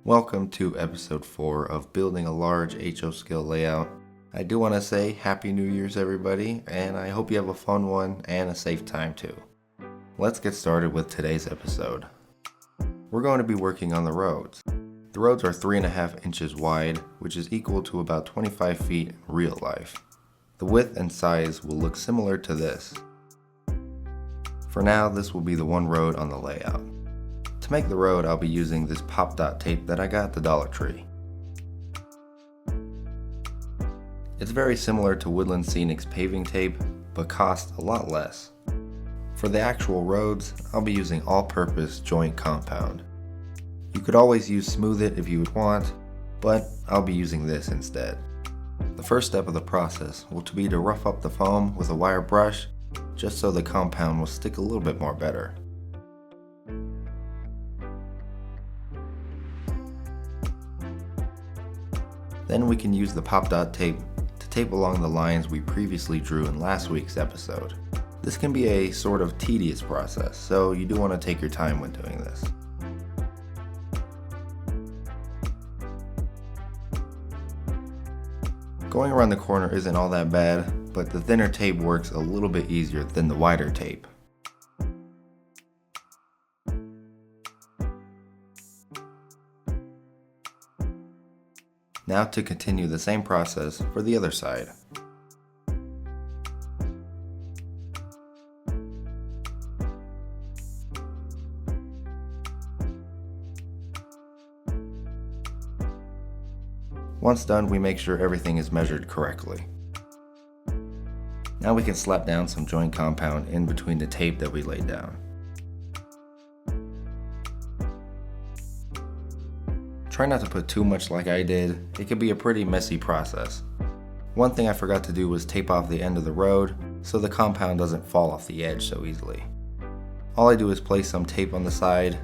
Welcome to episode 4 of building a large HO scale layout. I do want to say Happy New Year's everybody, and I hope you have a fun one and a safe time too. Let's get started with today's episode. We're going to be working on the roads. The roads are 3.5 inches wide, which is equal to about 25 feet in real life. The width and size will look similar to this. For now, this will be the one road on the layout. To make the road, I'll be using this pop dot tape that I got at the Dollar Tree. It's very similar to Woodland Scenic's paving tape, but costs a lot less. For the actual roads, I'll be using all-purpose joint compound. You could always use Smooth It if you would want, but I'll be using this instead. The first step of the process will be to rough up the foam with a wire brush, just so the compound will stick a little bit more better. Then we can use the pop dot tape to tape along the lines we previously drew in last week's episode. This can be a sort of tedious process, so you do want to take your time when doing this. Going around the corner isn't all that bad, but the thinner tape works a little bit easier than the wider tape. Now to continue the same process for the other side. Once done, we make sure everything is measured correctly. Now we can slap down some joint compound in between the tape that we laid down. Try not to put too much like I did, it can be a pretty messy process. One thing I forgot to do was tape off the end of the road so the compound doesn't fall off the edge so easily. All I do is place some tape on the side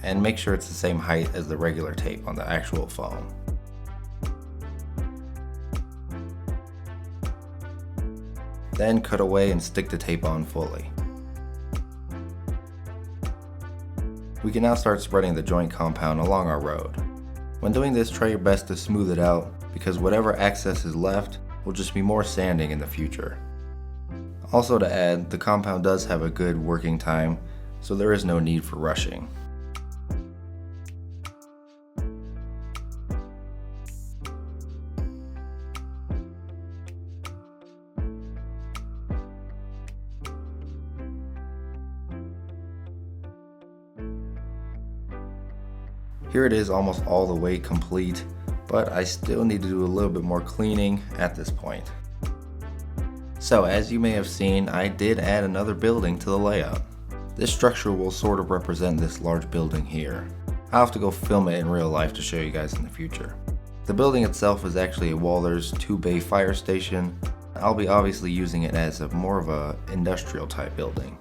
and make sure it's the same height as the regular tape on the actual foam. Then cut away and stick the tape on fully. We can now start spreading the joint compound along our road. When doing this, try your best to smooth it out, because whatever excess is left will just be more sanding in the future. Also to add, the compound does have a good working time, so there is no need for rushing. Here it is almost all the way complete, but I still need to do a little bit more cleaning at this point. So as you may have seen, I did add another building to the layout. This structure will sort of represent this large building here. I'll have to go film it in real life to show you guys in the future. The building itself is actually a Walther's 2-bay fire station. I'll be obviously using it as more of a industrial type building.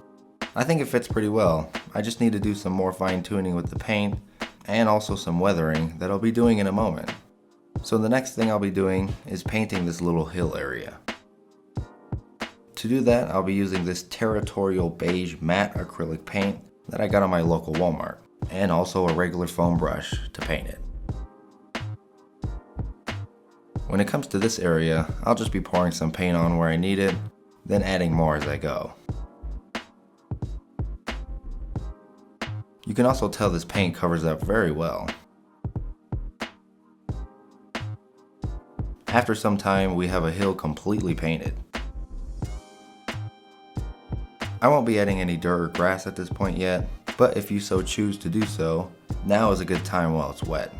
I think it fits pretty well. I just need to do some more fine tuning with the paint and also some weathering that I'll be doing in a moment. So the next thing I'll be doing is painting this little hill area. To do that, I'll be using this territorial beige matte acrylic paint that I got on my local Walmart, and also a regular foam brush to paint it. When it comes to this area, I'll just be pouring some paint on where I need it, then adding more as I go. You can also tell this paint covers up very well. After some time, we have a hill completely painted. I won't be adding any dirt or grass at this point yet, but if you so choose to do so, now is a good time while it's wet.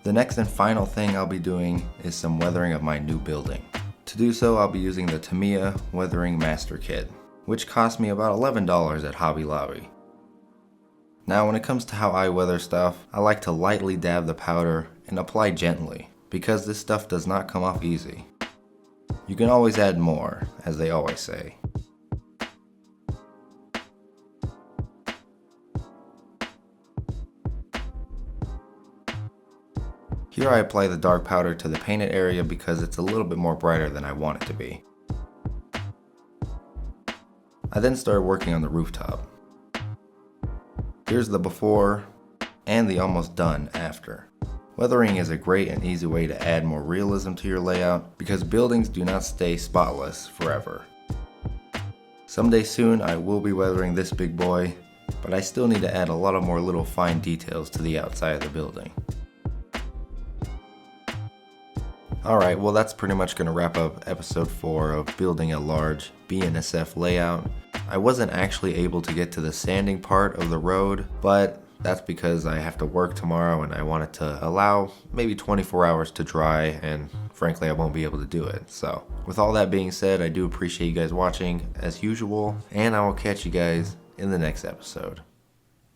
The next and final thing I'll be doing is some weathering of my new building. To do so, I'll be using the Tamiya Weathering Master Kit, which cost me about $11 at Hobby Lobby. Now when it comes to how I weather stuff, I like to lightly dab the powder and apply gently, because this stuff does not come off easy. You can always add more, as they always say. Here I apply the dark powder to the painted area because it's a little bit more brighter than I want it to be. I then started working on the rooftop. Here's the before and the almost done after. Weathering is a great and easy way to add more realism to your layout because buildings do not stay spotless forever. Someday soon I will be weathering this big boy, but I still need to add a lot of more little fine details to the outside of the building. Alright, well that's pretty much going to wrap up episode 4 of building a large BNSF layout. I wasn't actually able to get to the sanding part of the road, but that's because I have to work tomorrow and I wanted to allow maybe 24 hours to dry, and frankly I won't be able to do it. So with all that being said, I do appreciate you guys watching as usual, and I will catch you guys in the next episode.